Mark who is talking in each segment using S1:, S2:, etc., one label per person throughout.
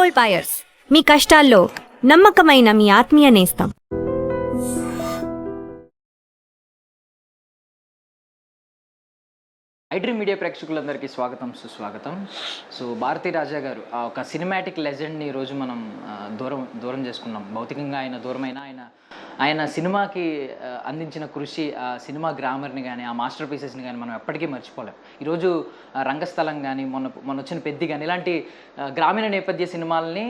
S1: Gold buyers, మీ కష్టాల్లో నమ్మకమైన మీ ఆత్మీయ నేస్తం.
S2: ఐడ్రీమ్ మీడియా ప్రేక్షకులందరికీ స్వాగతం, సుస్వాగతం. సో భారతీ రాజా గారు ఒక సినిమాటిక్ లెజెండ్ని ఈరోజు మనం దూరం చేసుకున్నాం. భౌతికంగా ఆయన దూరమైన ఆయన సినిమాకి అందించిన కృషి, ఆ సినిమా గ్రామర్ని కానీ, ఆ మాస్టర్ పీసెస్ని కానీ మనం ఎప్పటికీ మర్చిపోలేం. ఈరోజు రంగస్థలం కానీ, మొన్న వచ్చిన పెద్ది కానీ, ఇలాంటి గ్రామీణ నేపథ్య సినిమాలని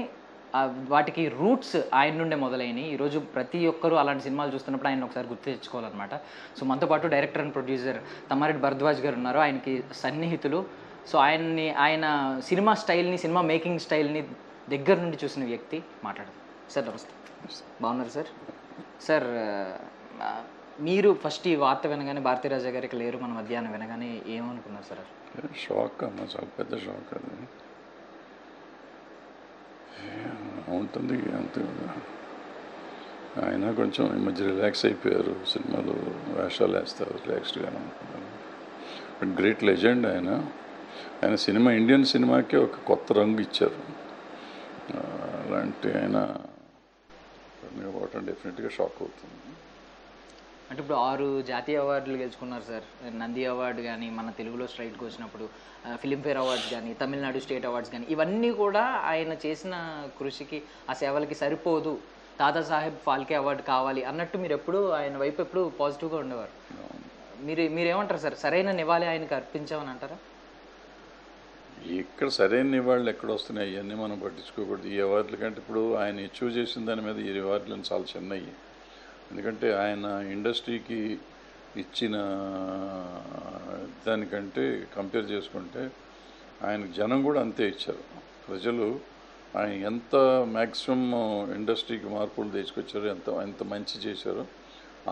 S2: వాటికి రూట్స్ ఆయన నుండే మొదలైనవి. ఈరోజు ప్రతి ఒక్కరూ అలాంటి సినిమాలు చూస్తున్నప్పుడు ఆయన ఒకసారి గుర్తు తెచ్చుకోవాలన్నమాట. సో మనతో పాటు director and producer Tammareddy Bharadwaj గారు ఉన్నారు. ఆయనకి సన్నిహితులు. సో ఆయన సినిమా స్టైల్ని, సినిమా మేకింగ్ స్టైల్ని దగ్గర నుండి చూసిన వ్యక్తి మాట్లాడదు. సార్ నమస్తే. బాగున్నారు సార్? సార్ మీరు ఫస్ట్ ఈ వార్త వినగానే భారతీ రాజా గారికి లేరు మన మధ్యాహ్నం వినగానే ఏమనుకున్నారు సార్?
S3: షాక్ అన్న, చాలా పెద్ద షాక్ అది ఉంటుంది. అంతే, ఆయన కొంచెం ఈ మధ్య రిలాక్స్ అయిపోయారు, సినిమాలు వేషాలు వేస్తారు, రిలాక్స్డ్గానే ఉంటున్నారు. బట్ గ్రేట్ లెజెండ్ ఆయన సినిమా, ఇండియన్ సినిమాకే ఒక కొత్త రంగు ఇచ్చారు. అలాంటి ఆయన పోవటం డెఫినెట్గా షాక్ అవుతుంది.
S2: అంటే ఇప్పుడు 6 జాతీయ అవార్డులు గెలుచుకున్నారు సార్. నంది అవార్డు కానీ, మన తెలుగులో స్ట్రైట్కి వచ్చినప్పుడు ఫిలింఫేర్ అవార్డ్స్ కానీ, తమిళనాడు స్టేట్ అవార్డ్స్ కానీ, ఇవన్నీ కూడా ఆయన చేసిన కృషికి, ఆ సేవలకి సరిపోదు, దాదాసాహెబ్ ఫాల్కే అవార్డు కావాలి అన్నట్టు మీరు ఎప్పుడు ఆయన వైపు ఎప్పుడు పాజిటివ్గా ఉండేవారు. మీరేమంటారు సార్? సరైన నివాళి ఆయనకి అర్పించామని అంటారా?
S3: ఇక్కడ సరైన నివాళులు ఎక్కడ వస్తున్నాయి, అవన్నీ మనం పట్టించుకోకూడదు. ఈ అవార్డుల కంటే ఇప్పుడు ఆయన అచీవ్ చేసిన దాని మీద ఈ అవార్డులను చాలా చిన్నవి. ఎందుకంటే ఆయన ఇండస్ట్రీకి ఇచ్చిన దానికంటే కంపేర్ చేసుకుంటే ఆయనకు జనం కూడా అంతే ఇచ్చారు. ప్రజలు ఆయన ఎంత మ్యాక్సిమం ఇండస్ట్రీకి మార్పులు తీసుకొచ్చారో, ఎంత మంచి చేశారో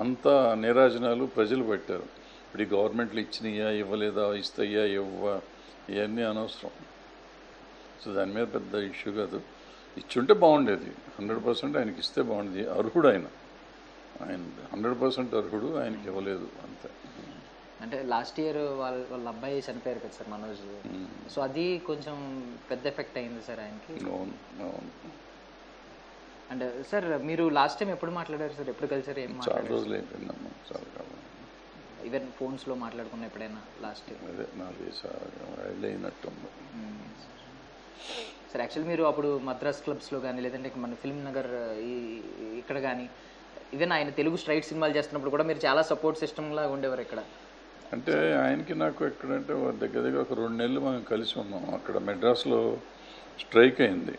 S3: అంత నీరాజనాలు ప్రజలు పెట్టారు. ఇప్పుడు ఈ గవర్నమెంట్లు ఇచ్చినాయా, ఇవ్వలేదా, ఇస్తాయా, ఇవన్నీ అనవసరం. సో దాని మీద పెద్ద ఇష్యూ కాదు. ఇచ్చుంటే బాగుండేది, 100% ఆయనకి ఇస్తే బాగుండేది. అర్హుడు ఆయన 100% అర్హుడు, ఆయనకి ఇవ్వలేదు అంతే.
S2: అంటే లాస్ట్ ఇయర్ వాళ్ళ అబ్బాయి చనిపోయారు కదా సార్, మనోజ్. సో అది కొంచెం పెద్ద ఎఫెక్ట్ అయింది సార్ ఆయనకి.
S3: అవును.
S2: అండ్ సార్ మీరు లాస్ట్ టైం ఎప్పుడు మాట్లాడారు సార్? ఎప్పుడు కలిసారు? ఏం
S3: చాలా రోజులు అయిపోయిందమ్మా, చాలా కాలం.
S2: ఈవెన్ ఫోన్స్లో మాట్లాడుకున్న ఎప్పుడైనా లాస్ట్
S3: అదే నాది అయినట్టుంది
S2: సార్. యాక్చువల్లీ మీరు అప్పుడు మద్రాస్ క్లబ్స్లో కానీ, లేదంటే మన ఫిల్మ్ నగర్ ఇక్కడ కానీ, ఈవెన్ ఆయన తెలుగు స్ట్రైట్ సినిమాలు చేస్తున్నప్పుడు కూడా మీరు చాలా సపోర్ట్ సిస్టమ్లా ఉండేవారు ఇక్కడ.
S3: అంటే ఆయనకి నాకు ఎక్కడంటే దగ్గర ఒక 2 నెలలు మనం కలిసి ఉన్నాం. అక్కడ మెడ్రాస్లో స్ట్రైక్ అయింది.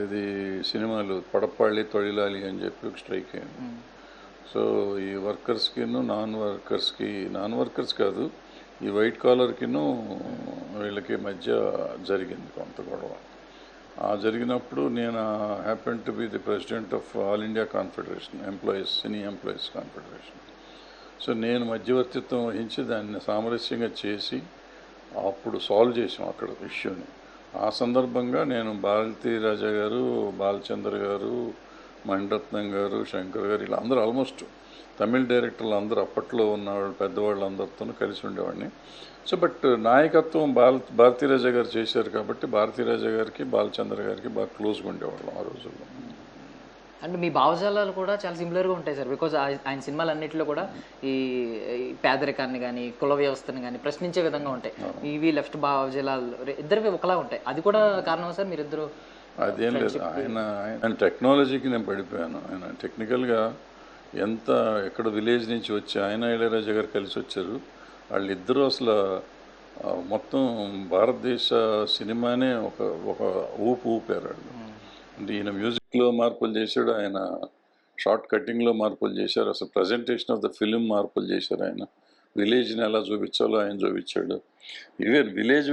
S3: ఇది సినిమాలు పడప్పాళ్ళి తొழிలాలి అని చెప్పి ఒక స్ట్రైక్ అయింది. సో ఈ వర్కర్స్కిను నాన్ వర్కర్స్ కాదు, ఈ వైట్ కాలర్కిను వీళ్ళకి మధ్య జరిగింది కొంత గొడవ. జరిగినప్పుడు నేను happen to be the president of all India confederation cine employees confederation. So నేను మధ్యవర్తిత్వం వహించి దాన్ని సామరస్యంగా చేసి అప్పుడు సాల్వ్ చేసాం అక్కడ ఇష్యూని. ఆ సందర్భంగా నేను భారతీ రాజా గారు, బాలచంద్ర గారు, మణిరత్నం గారు, శంకర్ గారు, ఇలా అందరూ ఆల్మోస్ట్ తమిళ డైరెక్టర్లు అందరూ అప్పట్లో ఉన్నవాళ్ళు, పెద్దవాళ్ళు అందరితో కలిసి ఉండేవాడిని. సో బట్ నాయకత్వం భారతీ రాజా గారు చేశారు కాబట్టి భారతీ రాజా గారికి, బాలచంద్ర గారికి బాగా క్లోజ్గా ఉండేవాళ్ళం ఆ రోజుల్లో.
S2: అండ్ మీ భావజాలాలు కూడా చాలా సిమిలర్గా ఉంటాయి సార్. బికాజ్ ఆయన సినిమాలు అన్నింటిలో కూడా ఈ పేదరికాన్ని కానీ, కుల వ్యవస్థని కానీ ప్రశ్నించే విధంగా ఉంటాయి. ఇవి లెఫ్ట్ భావజాలాలు ఇద్దరివి ఒకలా ఉంటాయి. అది కూడా కారణమా సార్ మీరిద్దరు?
S3: అదేం లేదు, ఆయన టెక్నాలజీకి నేను పడిపోయాను. ఆయన టెక్నికల్గా ఎక్కడ విలేజ్ నుంచి వచ్చి ఆయన ఇళయరాజా గారు కలిసి వచ్చారు. వాళ్ళిద్దరూ అసలు మొత్తం భారతదేశ సినిమానే ఒక ఊపారు వాళ్ళు. అంటే ఈయన మ్యూజిక్లో మార్పులు చేశాడు, ఆయన షార్ట్ కటింగ్లో మార్పులు చేశారు, అసలు ప్రజెంటేషన్ ఆఫ్ ద ఫిలిం మార్పులు చేశారు. ఆయన విలేజ్ని ఎలా చూపించాలో ఆయన చూపించాడు. ఇవే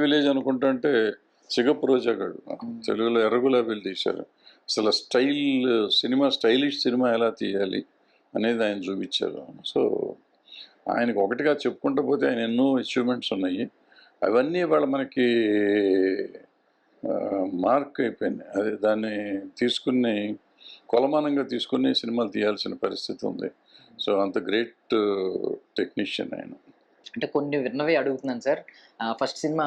S3: విలేజ్ అనుకుంటుంటే సిగప్ రోజాగాడు తెలుగులో ఎర్రగులాబీలు తీశారు. అసలు స్టైలిష్ సినిమా ఎలా తీయాలి అనేది ఆయన చూపించారు. సో ఆయనకు ఒకటిగా చెప్పుకుంటూ పోతే ఆయన ఎన్నో అచీవ్మెంట్స్ ఉన్నాయి. అవన్నీ ఇవాళ మనకి మార్క్ అయిపోయింది. అది దాన్ని కొలమానంగా తీసుకుని సినిమాలు తీయాల్సిన పరిస్థితి ఉంది. సో అంత గ్రేట్ టెక్నీషియన్ ఆయన.
S2: అంటే కొన్ని విన్నవే అడుగుతున్నాను సార్. ఫస్ట్ సినిమా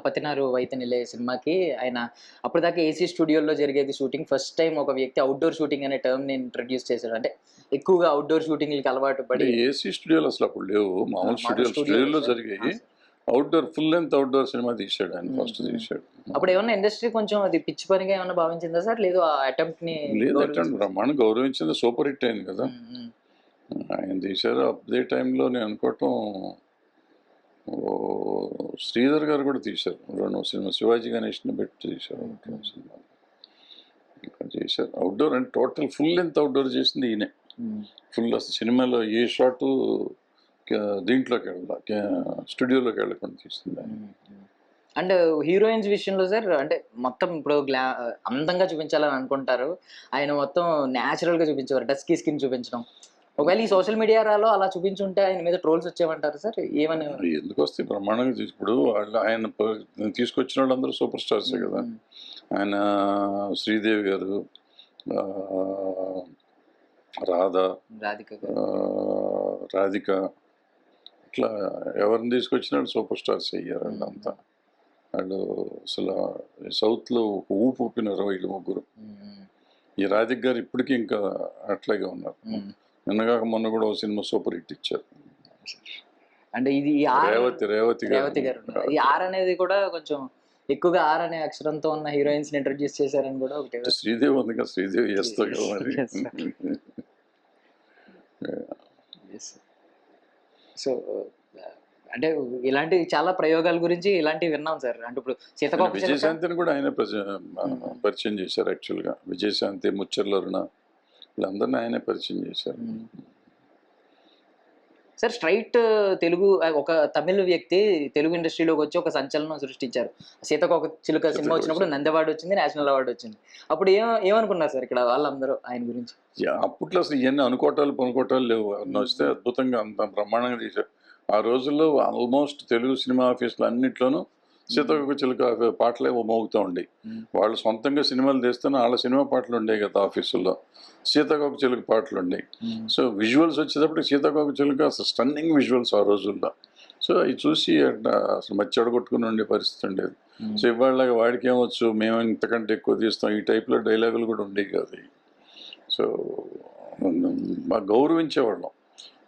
S2: 'పతినారు వైతనిలే' సినిమాకి ఆయన అప్పటిదాకా ఏసీ స్టూడియోలో జరిగేది షూటింగ్. ఫస్ట్ టైమ్ ఒక వ్యక్తి అవుట్‌డోర్ షూటింగ్ అనే టర్మ్‌ని ఇంట్రొడ్యూస్ చేశాడు. అంటే ఎక్కువగా అవుట్‌డోర్ షూటింగ్‌లకి అలవాటు
S3: అంటే
S2: పడి
S3: ఏసీ స్టూడియోలు అసలు అప్పుడు లేవు, మామూలు
S2: మామూలు స్టూడియోలో
S3: స్టూడియోలో
S2: సార్.
S3: జరిగాయి. Outdoor full length outdoor cinema తీశాడు ఆయన, ఫస్ట్ తీశాడు.
S2: అప్పుడు ఏమన్నా ఇండస్ట్రీ కొంచెం అది పిచ్చి పనిగా ఏమన్నా భావించిందా సార్? లేదు ఆ అటెంప్ట్‌ని
S3: లేదు అంటే
S2: గౌరవించిందా?
S3: బ్రహ్మాండం గౌరవించింది, సూపర్ హిట్ అయింది కదా. ఆయన తీశారు అదే టైంలో. నేను అనుకోవటం ఓ, శ్రీధర్ గారు కూడా తీశారు రెండు సినిమా, శివాజీ గణేష్ని పెట్టి తీశారు రెండు సినిమా చేశారు. అవుట్డోర్ అంటే టోటల్ ఫుల్ లెంత్ అవుట్డోర్ చేసింది ఈయనే. ఫుల్ అసలు సినిమాలో ఏ షాటు దీంట్లోకి వెళ్ళాలి, స్టూడియోలోకి వెళ్ళకుండా తీసింది ఆయన.
S2: అండ్ హీరోయిన్స్ విషయంలో సార్ అంటే మొత్తం ఇప్పుడు అందంగా చూపించాలని అనుకుంటారు. ఆయన మొత్తం న్యాచురల్‌గా చూపించేవారు. డస్కీ స్కిన్ చూపించడం. ఒకవేళ ఈ సోషల్ మీడియాలో అలా చూపించుంటే ఆయన మీద ట్రోల్స్ వచ్చేవంటారా సార్? ఏమని?
S3: ఎందుకు వస్తాయి, బ్రహ్మాండంగా ఇప్పుడు వాళ్ళు ఆయన తీసుకొచ్చిన వాళ్ళందరూ సూపర్ స్టార్సే కదా. ఆయన శ్రీదేవి గారు, ఆ, రాధా,
S2: రాధిక గారు.
S3: రాధిక, ఇట్లా ఎవరిని తీసుకొచ్చినా సూపర్ స్టార్స్ అయ్యారు వాళ్ళంతా. వాళ్ళు అసలు సౌత్లో ఒక ఊపు ఊపినారు వీళ్ళు ముగ్గురు. ఈ రాధిక్ గారు ఇప్పటికీ ఇంకా అట్లాగే ఉన్నారు. నిన్నగాక మొన్న కూడా ఒక సినిమా సూపర్ హిట్ ఇచ్చారు.
S2: అంటే ఇది ఈ
S3: రేవతి
S2: రేవతి
S3: గారు.
S2: గారు. ఈ ఆర్ అనేది కూడా కొంచెం ఎక్కువగా ఆర్ అనే అక్షరంతో ఉన్న హీరోయిన్స్ ని ఇంట్రొడ్యూస్ చేశారని కూడా ఒకటి.
S3: అంటే శ్రీదేవి ఉంది కదా, శ్రీదేవి చేస్తా కదా మరి.
S2: సో అంటే ఇలాంటి చాలా ప్రయోగాల గురించి ఇలాంటివి విన్నాం సార్. అంటే ఇప్పుడు సీతాకోక చిలుక
S3: విజయశాంతిని కూడా ఆయన పరిచయం చేశారు యాక్చువల్గా. విజయశాంతి, ముచ్చర్ల అరుణ, వీళ్ళందరినీ ఆయనే పరిచయం చేశారు.
S2: సార్ స్ట్రైట్ తెలుగు ఒక తమిళ వ్యక్తి తెలుగు ఇండస్ట్రీలోకి వచ్చి ఒక సంచలనం సృష్టించారు. సీతాకోక చిలుక సినిమా వచ్చినప్పుడు నంది అవార్డు వచ్చింది, నేషనల్ అవార్డు వచ్చింది. అప్పుడు ఏమనుకున్నారు సార్ ఇక్కడ వాళ్ళందరూ ఆయన గురించి?
S3: అప్పట్లో అసలు ఇవన్నీ పనుకోటాలు లేవు. వస్తే అద్భుతంగా అంత బ్రహ్మాండంగా తీశారు. ఆ రోజుల్లో ఆల్మోస్ట్ తెలుగు సినిమా ఆఫీసులు అన్నిట్లోనూ సీతాకోక చిలుక పాటలే మోగుతూ ఉండేవి. వాళ్ళు సొంతంగా సినిమాలు తీస్తున్న వాళ్ళ సినిమా పాటలు ఉండేవి కదా ఆఫీసుల్లో, సీతాకోక చిలుక పాటలు ఉండేవి. సో విజువల్స్ వచ్చేటప్పుడు సీతాకోక చిలుక అసలు స్టన్నింగ్ విజువల్స్ ఆ రోజుల్లో. సో అవి చూసి అసలు మచ్చి అడగొట్టుకుని ఉండే పరిస్థితి ఉండేది. సో ఇవాళ వాడికి ఏమొచ్చు, మేము ఇంతకంటే ఎక్కువ తీస్తాం, ఈ టైప్లో డైలాగులు కూడా ఉండేవి కాదు. సో బాగా గౌరవించేవాళ్ళం,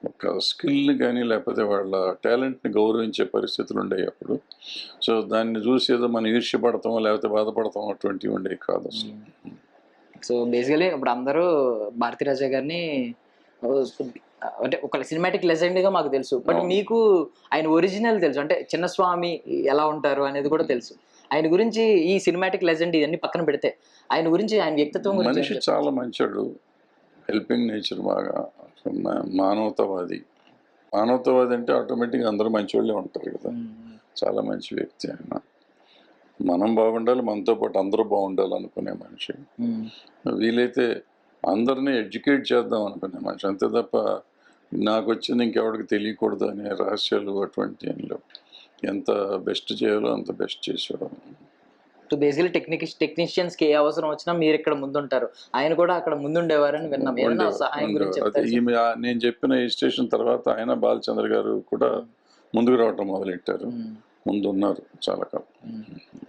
S3: ఒక స్కిల్ని కానీ లేకపోతే వాళ్ళ టాలెంట్ని గౌరవించే పరిస్థితులు ఉండేవి అప్పుడు. సో దాన్ని చూసి ఏదో మనం ఈర్ష్యపడతామో లేకపోతే బాధపడతామో అటువంటివి ఉండేవి కాదు అసలు.
S2: సో బేసికలీ ఇప్పుడు అందరూ భారతీరాజా గారిని అంటే ఒక సినిమాటిక్ లెజెండ్గా మాకు తెలుసు. బట్ మీకు ఆయన ఒరిజినల్ తెలుసు, అంటే చిన్నస్వామి ఎలా ఉంటారు అనేది కూడా తెలుసు. ఆయన గురించి ఈ సినిమాటిక్ లెజెండ్ ఇవన్నీ పక్కన పెడితే ఆయన గురించి, ఆయన వ్యక్తిత్వం గురించి
S3: మనిషి చాలా మంచోడు, హెల్పింగ్ నేచర్, బాగా మానవతావాది. మానవతావాది అంటే ఆటోమేటిక్గా అందరూ మంచివాళ్ళే ఉంటారు కదా. చాలా మంచి వ్యక్తి ఆయన. మనం బాగుండాలి, మనతో పాటు అందరూ బాగుండాలి అనుకునే మనిషి. వీలైతే అందరినీ ఎడ్యుకేట్ చేద్దాం అనుకునే మనిషి, అంతే తప్ప నాకు వచ్చింది ఇంకెవరికి తెలియకూడదు అనే రహస్యాలు అటువంటి ఎంత బెస్ట్ చేయాలో అంత బెస్ట్ చేసేవాడు.
S2: సో బేసికలీ టెక్నీషియన్స్ కి ఏ అవసరం వచ్చినా మీరు ఇక్కడ ముందుంటారు, ఆయన కూడా అక్కడ ముందుండేవారని విన్నాం. ఏమైనా సహాయం గురించి చెప్తారా?
S3: నేను చెప్పిన ఈ స్టేషన్ తర్వాత ఆయన బాలచంద్ర గారు కూడా ముందుకు రావటం మొదలెట్టారు. ముందు ఉన్నారు చాలా కాలం.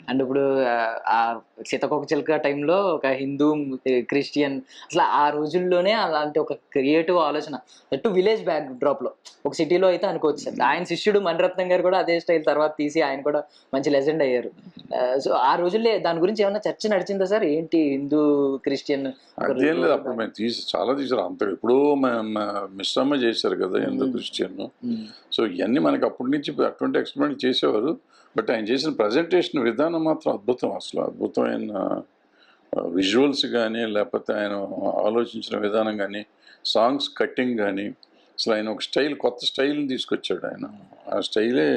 S2: అండ్ ఇప్పుడు ఆ సీతాకోక చిలుక టైంలో ఒక హిందూ, క్రిస్టియన్, అసలు ఆ రోజుల్లోనే అలాంటి ఒక క్రియేటివ్ ఆలోచన ఎటు విలేజ్ బ్యాక్ డ్రాప్ లో ఒక సిటీలో అయితే అనుకోవచ్చు సార్. ఆయన శిష్యుడు మణిరత్నం గారు కూడా అదే స్టైల్ తర్వాత తీసి ఆయన కూడా మంచి లెజెండ్ అయ్యారు. సో ఆ రోజుల్లో దాని గురించి ఏమైనా చర్చ నడిచిందా సార్? ఏంటి హిందూ క్రిస్టియన్
S3: అదేం లేదు, అప్పుడు మేము చాలా తీసారు. అంత ఎప్పుడో మిశ్రమ చేశారు కదా హిందూ క్రిస్టియన్. సో ఇవన్నీ మనకి అప్పటి నుంచి అటువంటి ఎక్స్పెరిమెంట్ చేసేవారు. బట్ ఆయన చేసిన ప్రజెంటేషన్ విధానం మాత్రం అద్భుతం. అసలు అద్భుతమైన విజువల్స్ కానీ లేకపోతే ఆయన ఆలోచించిన విధానం కానీ, సాంగ్స్ కట్టింగ్ కానీ, అసలు ఆయన ఒక స్టైల్, కొత్త స్టైల్ని తీసుకొచ్చాడు ఆయన. ఆ స్టైలే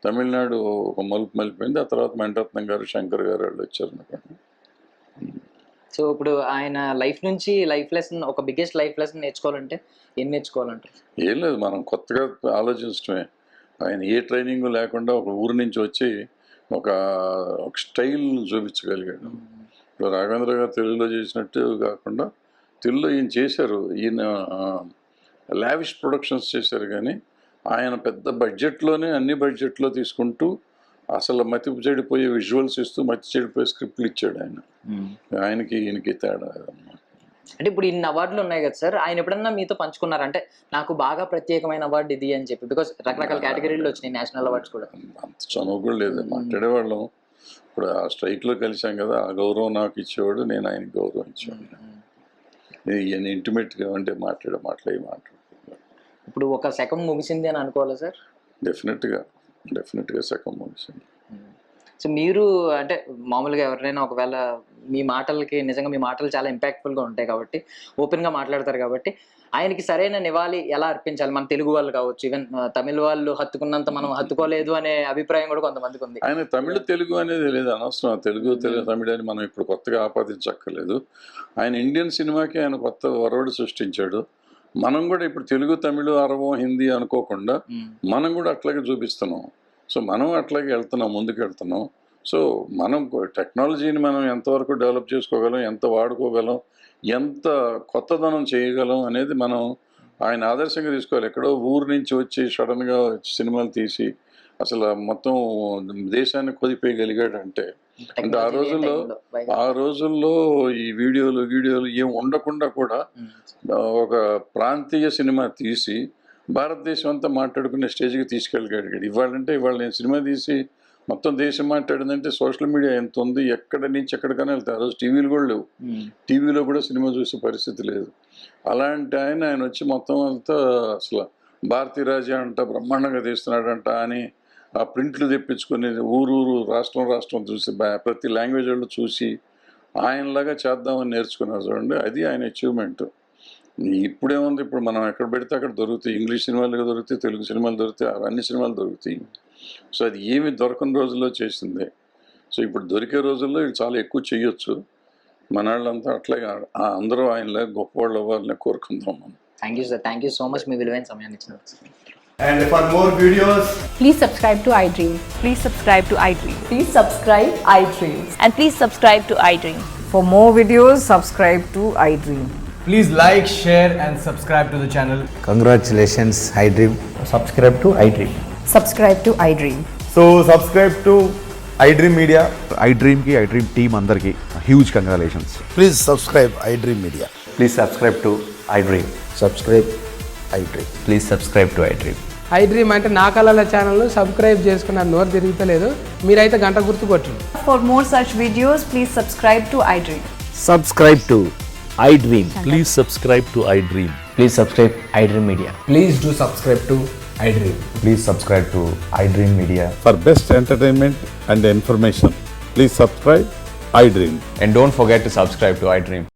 S3: తమిళనాడు ఒక మలుపు మలిపోయింది. ఆ తర్వాత మణిరత్నం గారు, శంకర్ గారు వాళ్ళు వచ్చారు అనుకోండి.
S2: సో ఇప్పుడు ఆయన లైఫ్ నుంచి లైఫ్ లెసన్, ఒక బిగ్గెస్ట్ లైఫ్ లెసన్ నేర్చుకోవాలంటే ఏం నేర్చుకోవాలంటారు? ఏం
S3: లేదు, మనం కొత్తగా ఆలోచించడమే. ఆయన ఏ ట్రైనింగ్ లేకుండా ఒక ఊరు నుంచి వచ్చి ఒక స్టైల్ చూపించగలిగాడు. రాఘవేంద్ర గారు తెలుగులో చేసినట్టు కాకుండా తెలుగులో ఈయన చేశారు. ఈయన లావిష్ ప్రొడక్షన్స్ చేశారు కానీ ఆయన పెద్ద బడ్జెట్లోనే అన్ని బడ్జెట్లో తీసుకుంటూ అసలు మతి చెడిపోయే విజువల్స్ ఇస్తూ మతి చెడిపోయే స్క్రిప్ట్లు ఇచ్చాడు ఆయన. ఆయనకి ఈయనకి తేడా.
S2: అంటే ఇప్పుడు ఇన్ని అవార్డులు ఉన్నాయి కదా సార్, ఆయన ఎప్పుడన్నా మీతో పంచుకున్నారు అంటే నాకు బాగా ప్రత్యేకమైన అవార్డు ఇది అని చెప్పి? బికాస్ రకరకాల కేటగిరీలు వచ్చినాయి, నేషనల్ అవార్డ్స్ కూడా.
S3: అంత చనువు కూడా లేదు, మాట్లాడేవాళ్ళం. ఇప్పుడు ఆ స్ట్రైక్లో కలిసాం కదా, ఆ గౌరవం నాకు ఇచ్చేవాడు, నేను ఆయనకి గౌరవం ఇచ్చేవాడు. ఈయన ఇంటిమేట్గా అంటే మాట్లాడి
S2: ఇప్పుడు ఒక శకం ముగిసింది అని అనుకోవాలా సార్?
S3: డెఫినెట్గా శకం ముగిసింది.
S2: సో మీరు అంటే మామూలుగా ఎవరైనా ఒకవేళ మీ మాటలకి నిజంగా మీ మాటలు చాలా ఇంపాక్ట్ఫుల్గా ఉంటాయి కాబట్టి, ఓపెన్గా మాట్లాడతారు కాబట్టి, ఆయనకి సరైన నివాళి ఎలా అర్పించాలి? మన తెలుగు వాళ్ళు కావచ్చు, ఈవెన్ తమిళ వాళ్ళు హత్తుకున్నంత మనం హత్తుకోలేదు అనే అభిప్రాయం కూడా కొంతమందికి ఉంది.
S3: ఆయన తమిళ తెలుగు అనేది లేదు, అనవసరం. తెలుగు తమిళ అని మనం ఇప్పుడు కొత్తగా ఆపాదించక్కర్లేదు. ఆయన ఇండియన్ సినిమాకి ఆయన కొత్త వరవడు సృష్టించాడు. మనం కూడా ఇప్పుడు తెలుగు, తమిళ, అరవం, హిందీ అనుకోకుండా మనం కూడా అట్లాగే చూపిస్తున్నాం. సో మనం అట్లాగే ముందుకు వెళ్తున్నాం. సో మనం టెక్నాలజీని మనం ఎంతవరకు డెవలప్ చేసుకోగలం, ఎంత వాడుకోగలం, ఎంత కొత్తదనం చేయగలం అనేది మనం ఆయన ఆదర్శంగా తీసుకోవాలి. ఎక్కడో ఊరు నుంచి వచ్చి సడన్గా సినిమాలు తీసి అసలు మొత్తం దేశాన్ని కొదిపేయగలిగాడంటే, అంటే ఆ రోజుల్లో ఈ వీడియోలు ఏం ఉండకుండా కూడా ఒక ప్రాంతీయ సినిమా తీసి భారతదేశం అంతా మాట్లాడుకునే స్టేజ్కి తీసుకెళ్ళగలిగాడు. ఇవాళ నేను సినిమా తీసి మొత్తం దేశం మాట్లాడిందంటే సోషల్ మీడియా ఎంత ఉంది, ఎక్కడి నుంచి ఎక్కడికైనా వెళ్తాయి. ఆ రోజు టీవీలు కూడా లేవు, టీవీలో కూడా సినిమా చూసే పరిస్థితి లేదు. అలాంటి ఆయన వచ్చి మొత్తం అంతా అసలు భారతీ రాజా అంట బ్రహ్మాండంగా తీస్తున్నాడంట అని ఆ ప్రింట్లు తెప్పించుకొని ఊరు రాష్ట్రం చూసి ప్రతి లాంగ్వేజ్ వాళ్ళు చూసి ఆయనలాగా చేద్దామని నేర్చుకున్నారు చూడండి. అది ఆయన అచీవ్మెంట్. ఇప్పుడేముంది, ఇప్పుడు మనం ఎక్కడ పెడితే అక్కడ దొరుకుతాయి. ఇంగ్లీష్ సినిమాలు దొరుకుతాయి, తెలుగు సినిమాలు దొరుకుతాయి, అన్ని సినిమాలు దొరుకుతాయి. సో అది ఏమి దొరకని రోజుల్లో చేసిందే. సో ఇప్పుడు దొరికే రోజుల్లో ఇది చాలా ఎక్కువ చేయొచ్చు. మన వాళ్ళంతా అట్లాగే అందరూ ఆయనలా గొప్పవాళ్ళు అవ్వాలని కోరుకుందాం మనం.
S2: Thank you sir, thank you so much మీ విలువైన సమయాన్ని ఇచ్చినందుకు.
S4: And for more videos,
S5: Please subscribe to iDream.
S6: Please subscribe to iDream.
S5: Please subscribe iDream.
S6: And please subscribe to iDream.
S7: For more videos, subscribe to iDream.
S4: please like, share and subscribe to the channel.
S8: Congratulations, iDream.
S9: Subscribe to iDream.
S5: Subscribe to iDream.
S4: So subscribe to iDream Media.
S10: iDream team andarki huge congratulations.
S8: Please subscribe iDream Media.
S9: Please subscribe to iDream.
S8: Subscribe iDream.
S9: Please subscribe to iDream.
S11: iDream అంటే నా కళల channel subscribe చేసుకున్న నోరు తిరుగుతలేదు, మీరైతే గంట గుర్తు కొట్టండి.
S6: For more such videos, please subscribe to iDream.
S9: Subscribe to iDream.
S10: Please subscribe to iDream.
S9: Please subscribe iDream Media.
S4: Please do subscribe to iDream.
S9: Please subscribe to iDream Media.
S10: For best entertainment and information, please subscribe iDream.
S9: And don't forget to subscribe to iDream.